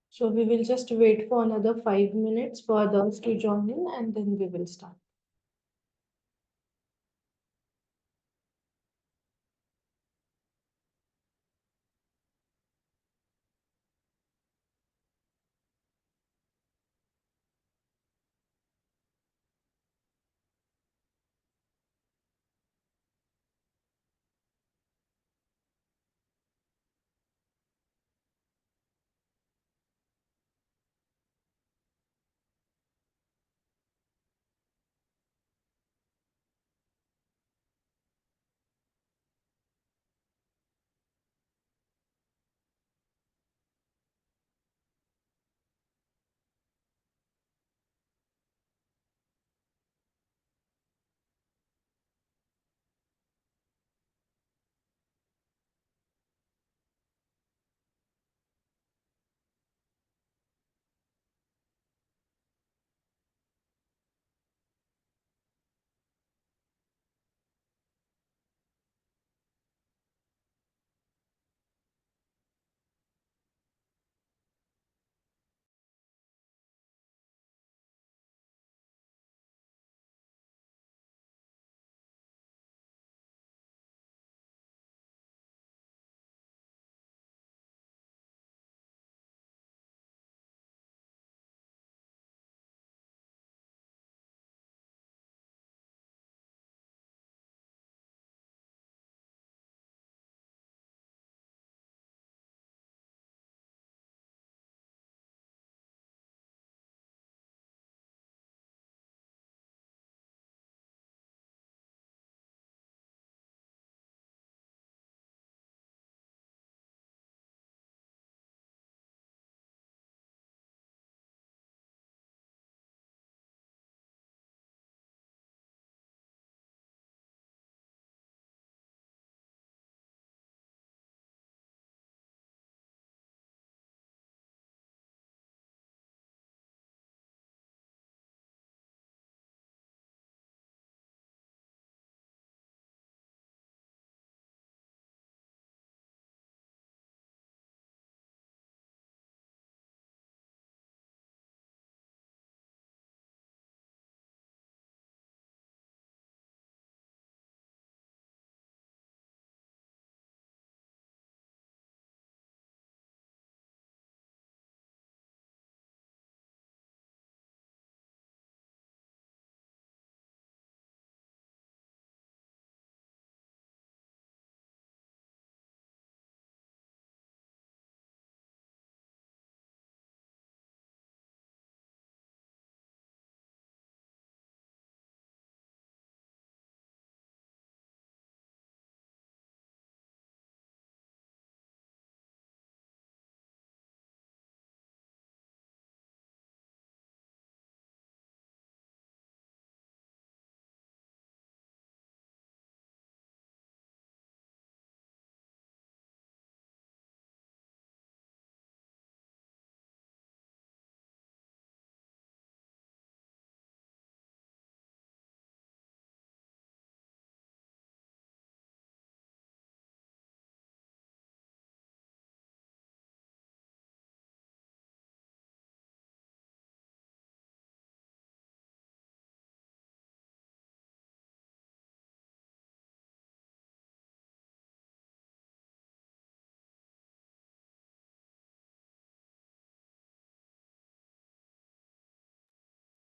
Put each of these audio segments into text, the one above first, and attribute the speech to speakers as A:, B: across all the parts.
A: So we will just wait for another 5 minutes for others to join in and then we will start.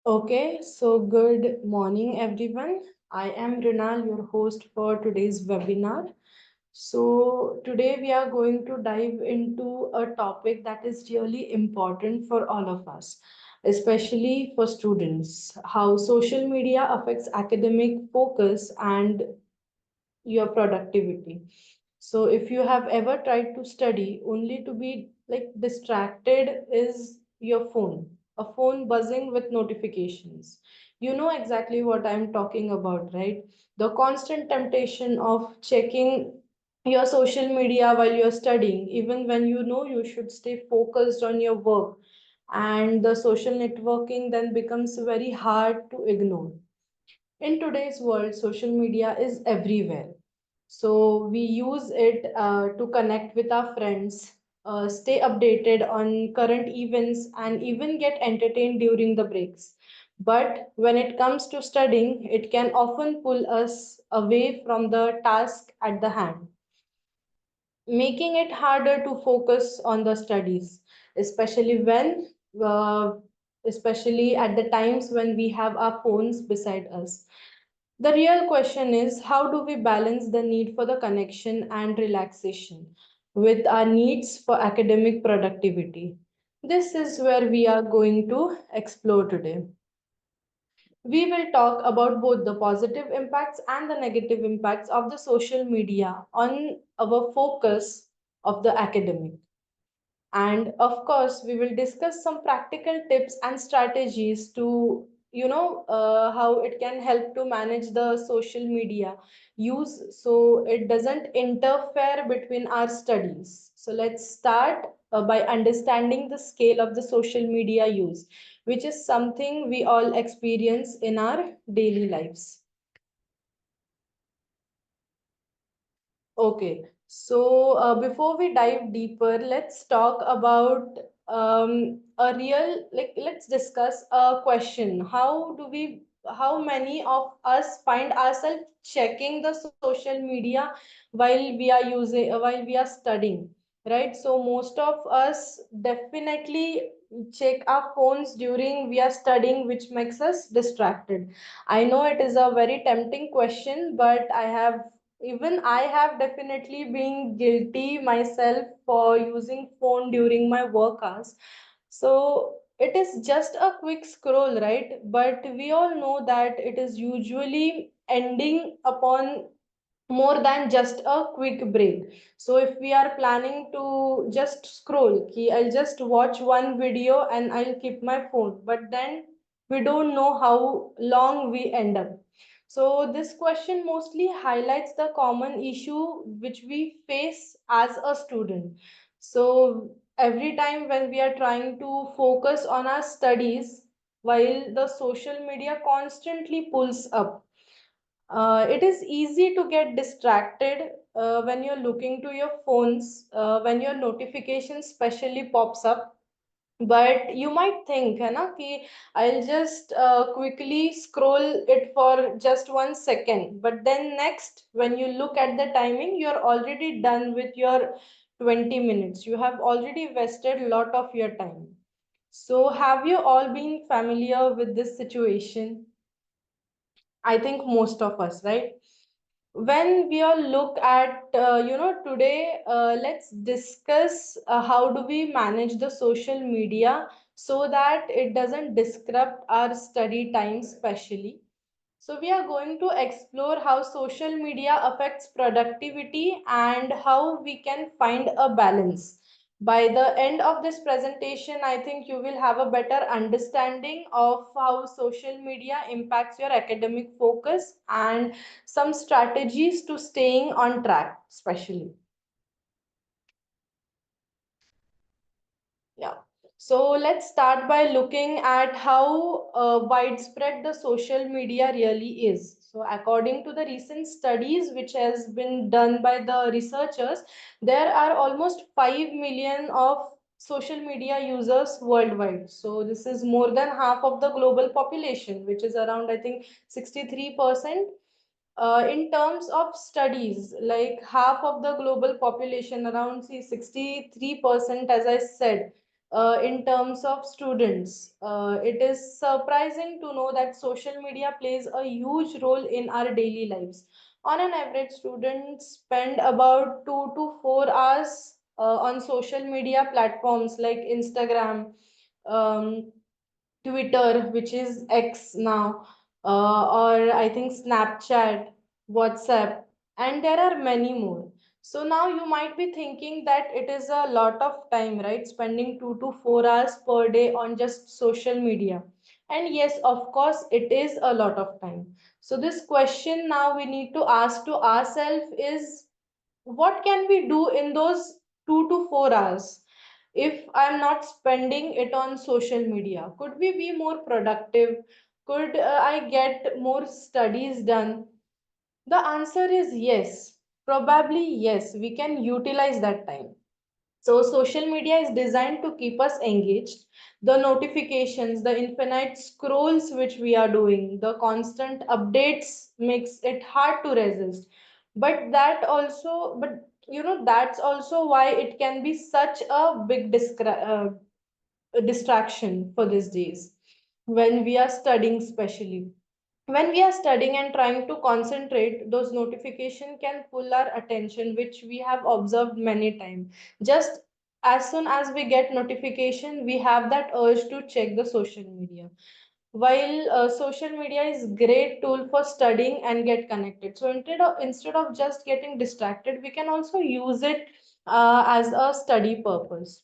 A: Okay, so good morning, everyone. I am Rinal, your host for today's webinar. So, today we are going to dive into a topic that is really important for all of us, especially for students, how social media affects academic focus and your productivity. So if you have ever tried to study only to be like distracted is your phone, a phone buzzing with notifications. You know exactly what I'm talking about, right? The constant temptation of checking your social media while you're studying, even when you know you should stay focused on your work, and the social networking then becomes very hard to ignore. In today's world, social media is everywhere. So we use it to connect with our friends, stay updated on current events, and even get entertained during the breaks. But when it comes to studying, it can often pull us away from the task at the hand, making it harder to focus on the studies, especially when uh, especially at the times when we have our phones beside us. The real question is, how do we balance the need for the connection and relaxation with our needs for academic productivity? This is where we are going to explore today. We will talk about both the positive impacts and the negative impacts of the social media on our focus of the academic. And of course, we will discuss some practical tips and strategies to, how it can help to manage the social media use so it doesn't interfere between our studies. So let's start by understanding the scale of the social media use, which is something we all experience in our daily lives. Okay, so before we dive deeper, let's talk about a real, like, let's discuss a question. How many of us find ourselves checking the social media while we are studying, right? So most of us definitely check our phones during we are studying, which makes us distracted. I know it is a very tempting question, but even I have definitely been guilty myself for using phone during my work hours. So it is just a quick scroll, right? But we all know that it is usually ending upon more than just a quick break. So if we are planning to just scroll, I'll just watch one video and I'll keep my phone, but then we don't know how long we end up. So this question mostly highlights the common issue which we face as a student. So every time when we are trying to focus on our studies, while the social media constantly pulls up, it is easy to get distracted when you're looking to your phones, when your notification specially pops up. But you might think, है ना, कि I'll just quickly scroll it for just 1 second. But then next, when you look at the timing, you're already done with your 20 minutes. You have already wasted a lot of your time. So have you all been familiar with this situation? I think most of us, right? When we all look at today, let's discuss how do we manage the social media so that it doesn't disrupt our study time especially. So we are going to explore how social media affects productivity and how we can find a balance. By the end of this presentation, I think you will have a better understanding of how social media impacts your academic focus and some strategies to staying on track, especially. Yeah. So let's start by looking at how widespread the social media really is. So according to the recent studies which has been done by the researchers, there are almost 5 million of social media users worldwide. So this is more than half of the global population, which is around, I think, 63%. In terms of studies, like half of the global population, around, see, 63%, as I said, in terms of students, it is surprising to know that social media plays a huge role in our daily lives. On an average, students spend about 2 to 4 hours on social media platforms like Instagram, um, Twitter, which is X now, or I think Snapchat, WhatsApp, and there are many more. So now you might be thinking that it is a lot of time, right? Spending 2 to 4 hours per day on just social media. And yes, of course, it is a lot of time. So this question now we need to ask to ourselves is, what can we do in those 2 to 4 hours if I'm not spending it on social media? Could we be more productive? Could I get more studies done? The answer is yes. Probably yes, we can utilize that time. So social media is designed to keep us engaged. The notifications, the infinite scrolls which we are doing, the constant updates makes it hard to resist. But that's also why it can be such a big distraction for these days when we are studying, especially when we are studying and trying to concentrate. Those notification can pull our attention, which we have observed many times. Just as soon as we get notification, we have that urge to check the social media. While social media is great tool for studying and get connected, so instead of just getting distracted, we can also use it as a study purpose.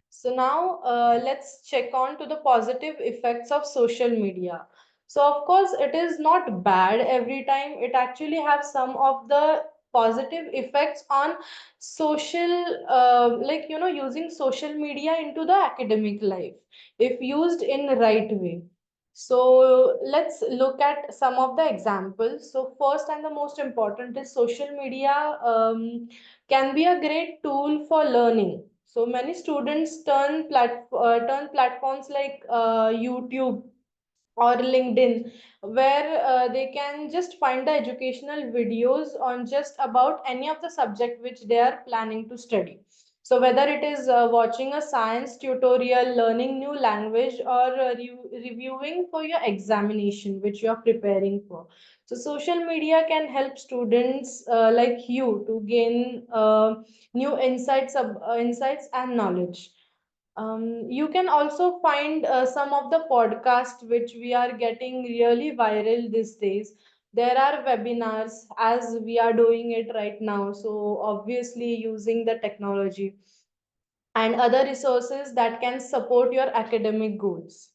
A: So now let's check on to the positive effects of social media. So of course it is not bad every time. It actually has some of the positive effects on social, using social media into the academic life if used in the right way. So let's look at some of the examples. So first and the most important is social media can be a great tool for learning. So many students turn platforms like YouTube or LinkedIn, where they can just find the educational videos on just about any of the subject which they are planning to study. So whether it is watching a science tutorial, learning new language, or reviewing for your examination which you are preparing for. So social media can help students like you to gain new insights and knowledge. You can also find some of the podcasts which we are getting really viral these days. There are webinars as we are doing it right now. So obviously using the technology and other resources that can support your academic goals.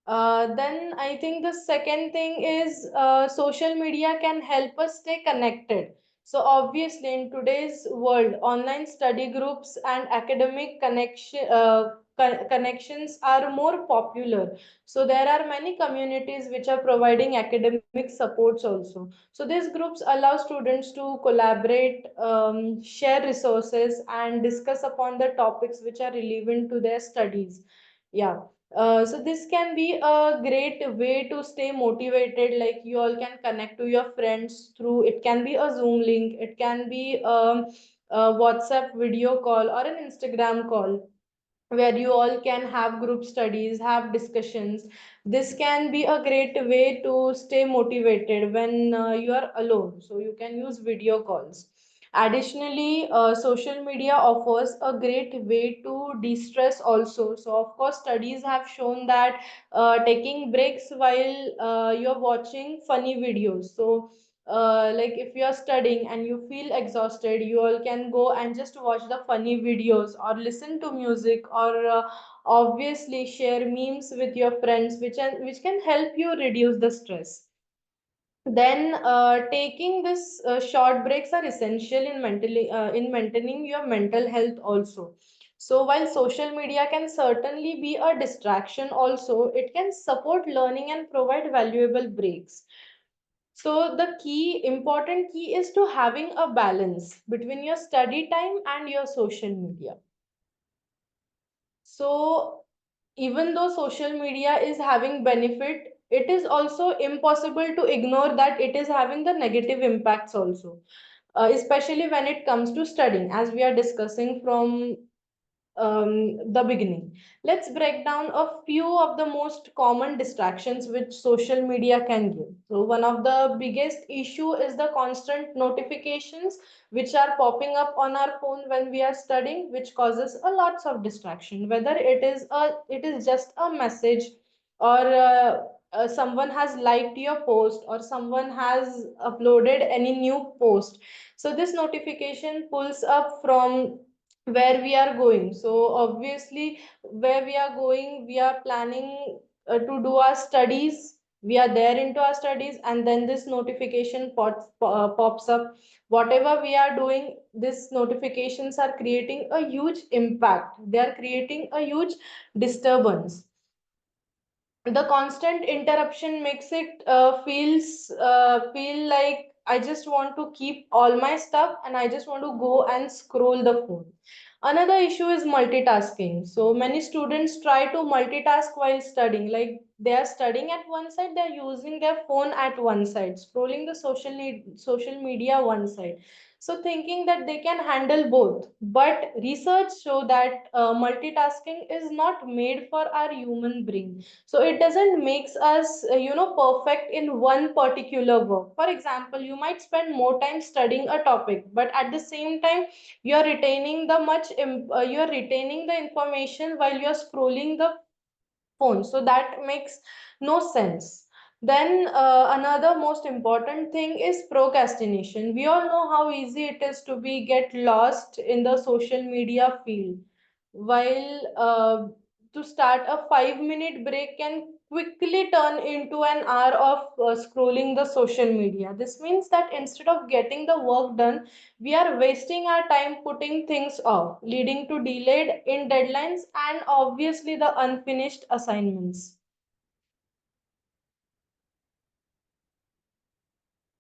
A: Then I think the second thing is social media can help us stay connected. So obviously in today's world, online study groups and academic connections are more popular. So there are many communities which are providing academic supports also. So these groups allow students to collaborate, share resources, and discuss upon the topics which are relevant to their studies. Yeah. So this can be a great way to stay motivated. Like you all can connect to your friends through, it can be a Zoom link, it can be a WhatsApp video call or an Instagram call where you all can have group studies, have discussions. This can be a great way to stay motivated when you are alone. So you can use video calls. Additionally, social media offers a great way to de-stress also. So of course, studies have shown that taking breaks while you're watching funny videos. So like if you are studying and you feel exhausted, you all can go and just watch the funny videos or listen to music or obviously share memes with your friends, which can help you reduce the stress. Then taking this short breaks are essential in maintaining your mental health also. So while social media can certainly be a distraction also, it can support learning and provide valuable breaks. So the important key is to having a balance between your study time and your social media. So even though social media is having benefit, it is also impossible to ignore that it is having the negative impacts also, especially when it comes to studying, as we are discussing from the beginning. Let's break down a few of the most common distractions which social media can give. So one of the biggest issue is the constant notifications which are popping up on our phone when we are studying, which causes a lots of distraction. Whether it is just a message or someone has liked your post or someone has uploaded any new post. So this notification pulls up from where we are going. So obviously where we are going, we are planning to do our studies. We are there into our studies, and then this notification pops up. Whatever we are doing, these notifications are creating a huge impact. They are creating a huge disturbance. The constant interruption makes it feel like I just want to keep all my stuff and I just want to go and scroll the phone. Another issue is multitasking. So many students try to multitask while studying. Like they are studying at one side, they are using their phone at one side, scrolling the social media one side. So thinking that they can handle both. But research show that multitasking is not made for our human brain. So it doesn't makes us perfect in one particular work. For example, you might spend more time studying a topic, but at the same time you're retaining the information while you're scrolling the phone, so that makes no sense. Then another most important thing is procrastination. We all know how easy it is to be get lost in the social media field, while to start a 5-minute break can quickly turn into an hour of scrolling the social media. This means that instead of getting the work done, we are wasting our time putting things off, leading to delayed in deadlines and obviously the unfinished assignments.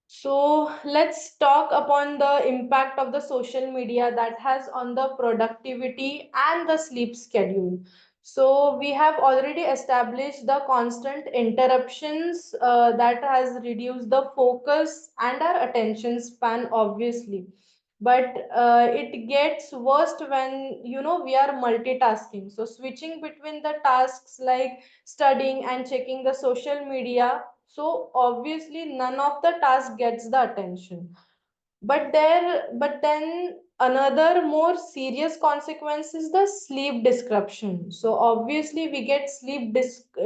A: So let's talk upon the impact of the social media that has on the productivity and the sleep schedule. So we have already established the constant interruptions that has reduced the focus and our attention span, obviously. But it gets worst when we are multitasking. So switching between the tasks like studying and checking the social media, so obviously none of the task gets the attention. But then another more serious consequence is the sleep disruption. So obviously we get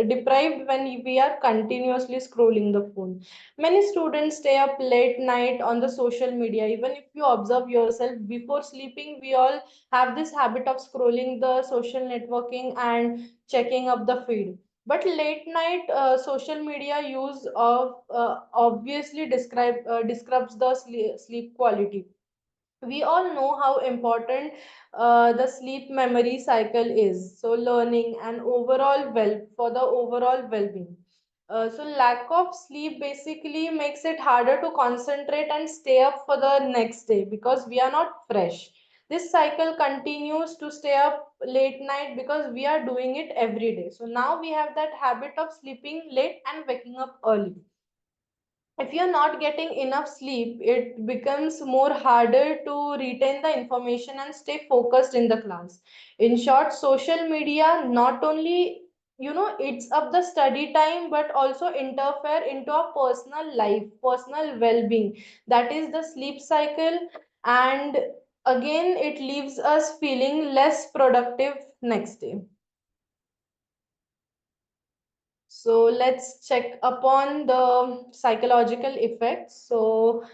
A: deprived when we are continuously scrolling the phone. Many students stay up late night on the social media. Even if you observe yourself, before sleeping we all have this habit of scrolling the social networking and checking up the feed. But late night social media use of obviously describes the sleep quality. We all know how important the sleep memory cycle is, so learning and overall well for the overall well-being. So lack of sleep basically makes it harder to concentrate and stay up for the next day because we are not fresh. This cycle continues to stay up late night because we are doing it every day. So now we have that habit of sleeping late and waking up early. If you're not getting enough sleep, it becomes more harder to retain the information and stay focused in the class. In short, social media not only it's up the study time but also interfere into our personal life, personal well-being, that is the sleep cycle. And again it leaves us feeling less productive next day. So let's check upon the psychological effects. So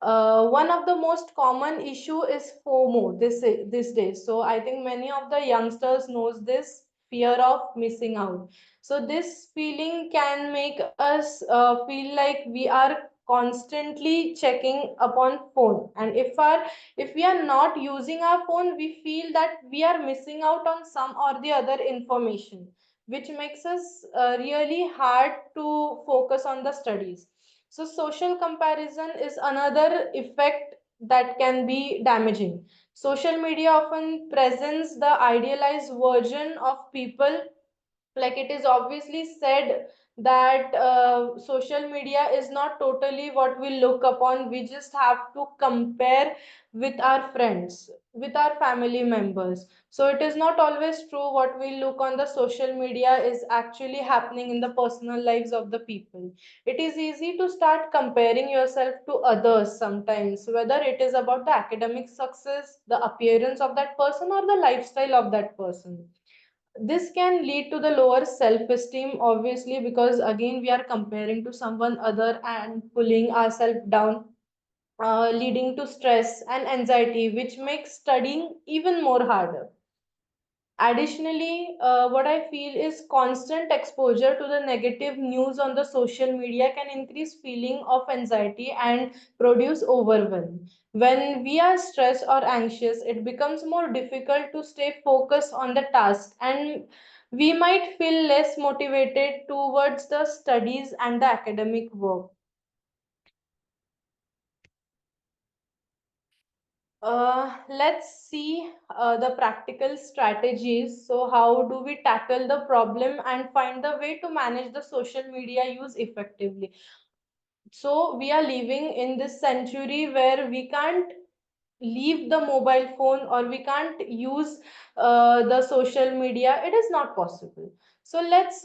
A: one of the most common issue is FOMO this days. So I think many of the youngsters knows this fear of missing out. So this feeling can make us feel like we are constantly checking upon phone, and if we are not using our phone, we feel that we are missing out on some or the other information, which makes us really hard to focus on the studies. So, social comparison is another effect that can be damaging. Social media often presents the idealized version of people. Like it is obviously said that social media is not totally what we look upon. We just have to compare with our friends, with our family members. So it is not always true what we look on the social media is actually happening in the personal lives of the people. It is easy to start comparing yourself to others sometimes, whether it is about the academic success, the appearance of that person, or the lifestyle of that person. This can lead to the lower self-esteem, obviously, because again we are comparing to someone other and pulling ourselves down, leading to stress and anxiety, which makes studying even more harder. Additionally, what I feel is constant exposure to the negative news on the social media can increase feeling of anxiety and produce overwhelm. When we are stressed or anxious, it becomes more difficult to stay focused on the task, and we might feel less motivated towards the studies and the academic work. Let's see the practical strategies. So, how do we tackle the problem and find the way to manage the social media use effectively? So, we are living in this century where we can't leave the mobile phone or we can't use the social media. It is not possible. So let's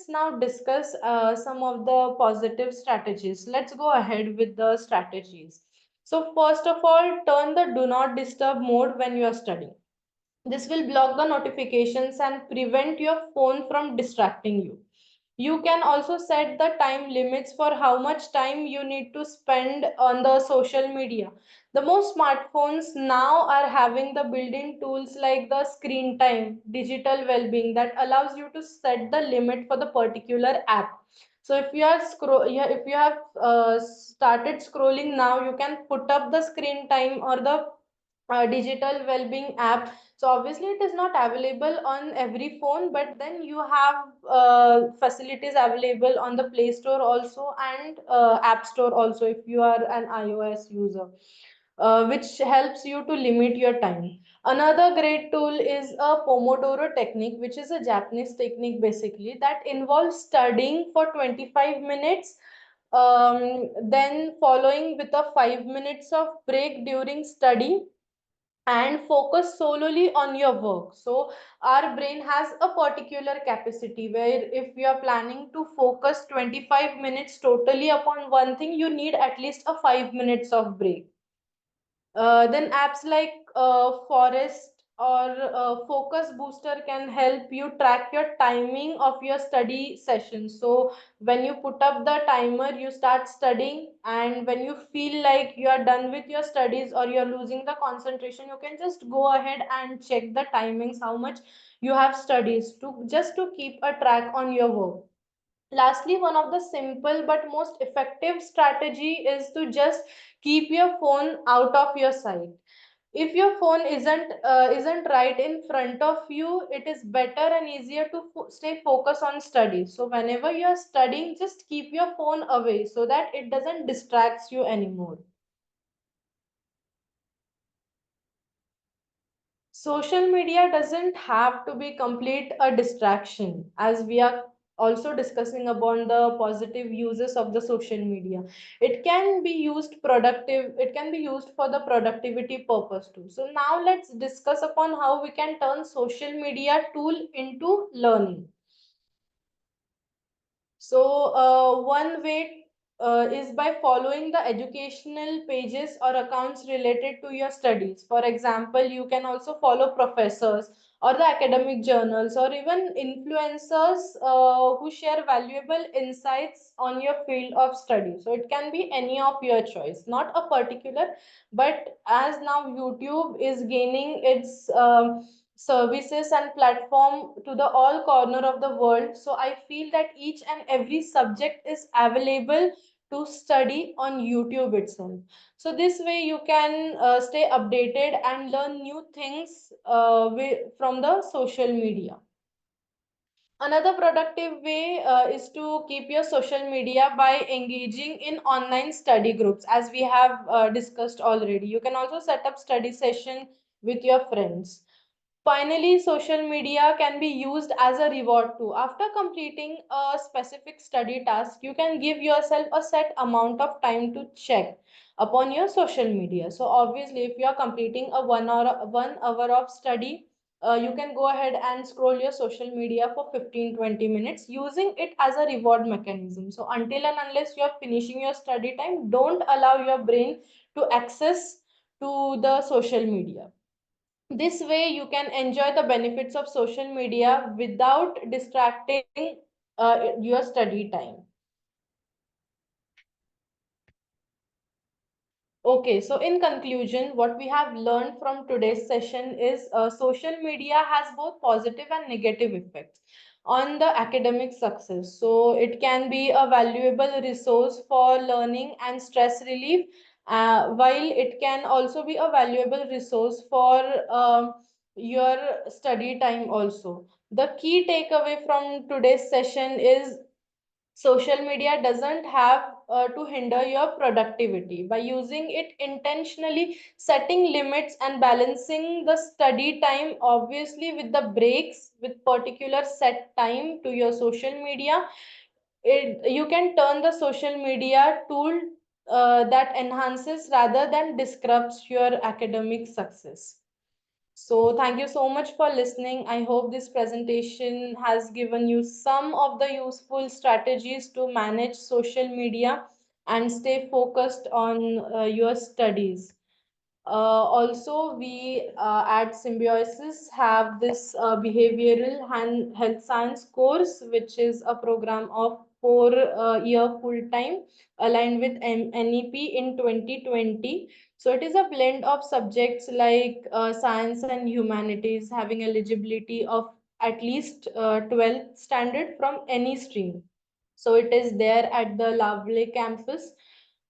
A: now discuss some of the positive strategies. Let's go ahead with the strategies. So first of all, turn the do not disturb mode when you are studying. This will block the notifications and prevent your phone from distracting you. You can also set the time limits for how much time you need to spend on the social media. The most smartphones now are having the built-in tools like the screen time, digital well-being that allows you to set the limit for the particular app. So if you are yeah, if you have started scrolling now, you can put up the screen time or the digital well-being app. So obviously it is not available on every phone, but then you have facilities available on the Play Store also and App Store also if you are an iOS user, which helps you to limit your time. Another great tool is a Pomodoro technique, which is a Japanese technique basically that involves studying for 25 minutes, then following with a 5 minutes of break during study, and focus solely on your work. So our brain has a particular capacity where if you are planning to focus 25 minutes totally upon one thing, you need at least a 5 minutes of break. Then apps like Forest or Focus Booster can help you track your timing of your study session. So when you put up the timer, you start studying, and when you feel like you are done with your studies or you're losing the concentration, you can just go ahead and check the timings, how much you have studies to just to keep a track on your work. Lastly, one of the simple but most effective strategy is to just keep your phone out of your sight. If your phone isn't right in front of you, it is better and easier to stay focused on studies. So whenever you are studying, just keep your phone away so that it doesn't distracts you anymore. Social media doesn't have to be complete a distraction, as we are also discussing about the positive uses of the social media. It can be used productive, it can be used for the productivity purpose too. So now let's discuss upon how we can turn social media tool into learning. So, one way is by following the educational pages or accounts related to your studies. For example, you can also follow professors or the academic journals or even influencers who share valuable insights on your field of study. So, it can be any of your choice, not a particular, but as now YouTube is gaining its services and platform to the all corner of the world, so I feel that each and every subject is available to study on YouTube itself. So this way you can stay updated and learn new things from the social media. Another productive way is to keep your social media by engaging in online study groups, as we have discussed already. You can also set up study session with your friends. Finally, social media can be used as a reward too. After completing a specific study task, you can give yourself a set amount of time to check upon your social media. So obviously, if you are completing a 1 hour of study, you can go ahead and scroll your social media for 15-20 minutes using it as a reward mechanism. So until and unless you are finishing your study time, don't allow your brain to access to the social media. This way you can enjoy the benefits of social media without distracting your study time. Okay, so in conclusion, what we have learned from today's session is social media has both positive and negative effects on the academic success. So it can be a valuable resource for learning and stress relief, while it can also be a valuable resource for your study time also. The key takeaway from today's session is social media doesn't have to hinder your productivity. By using it intentionally, setting limits and balancing the study time obviously with the breaks, with particular set time to your social media, you can turn the social media tool that enhances rather than disrupts your academic success. So, thank you so much for listening. I hope this presentation has given you some of the useful strategies to manage social media and stay focused on your studies. Also, we at Symbiosis have this behavioral and health science course, which is a program of 4 year full time aligned with NEP in 2020. So it is a blend of subjects like science and humanities, having eligibility of at least 12th standard from any stream. So it is there at the Lovely campus.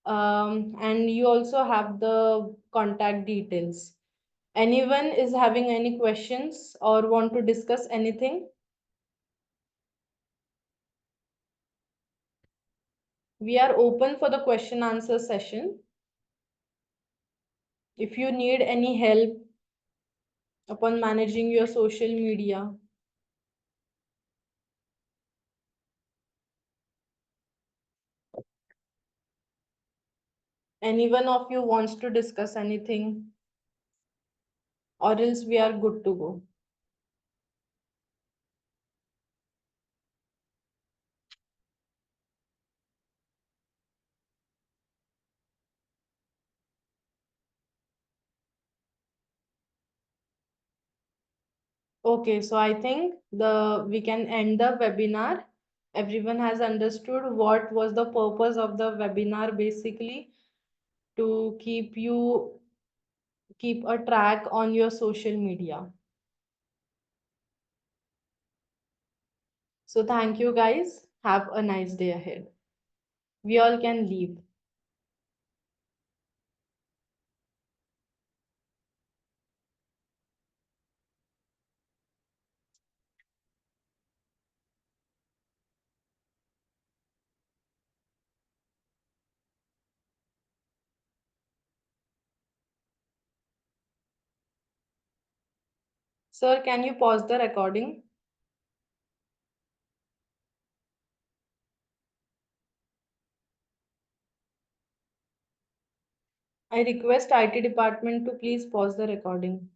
A: And you also have the contact details. Anyone is having any questions or want to discuss anything? We are open for the question answer session. If you need any help upon managing your social media, any one of you wants to discuss anything, or else we are good to go. Okay, so I think the we can end the webinar. Everyone has understood what was the purpose of the webinar, basically to keep a track on your social media. So thank you guys. Have a nice day ahead. We all can leave. Sir, can you pause the recording? I request IT department to please pause the recording.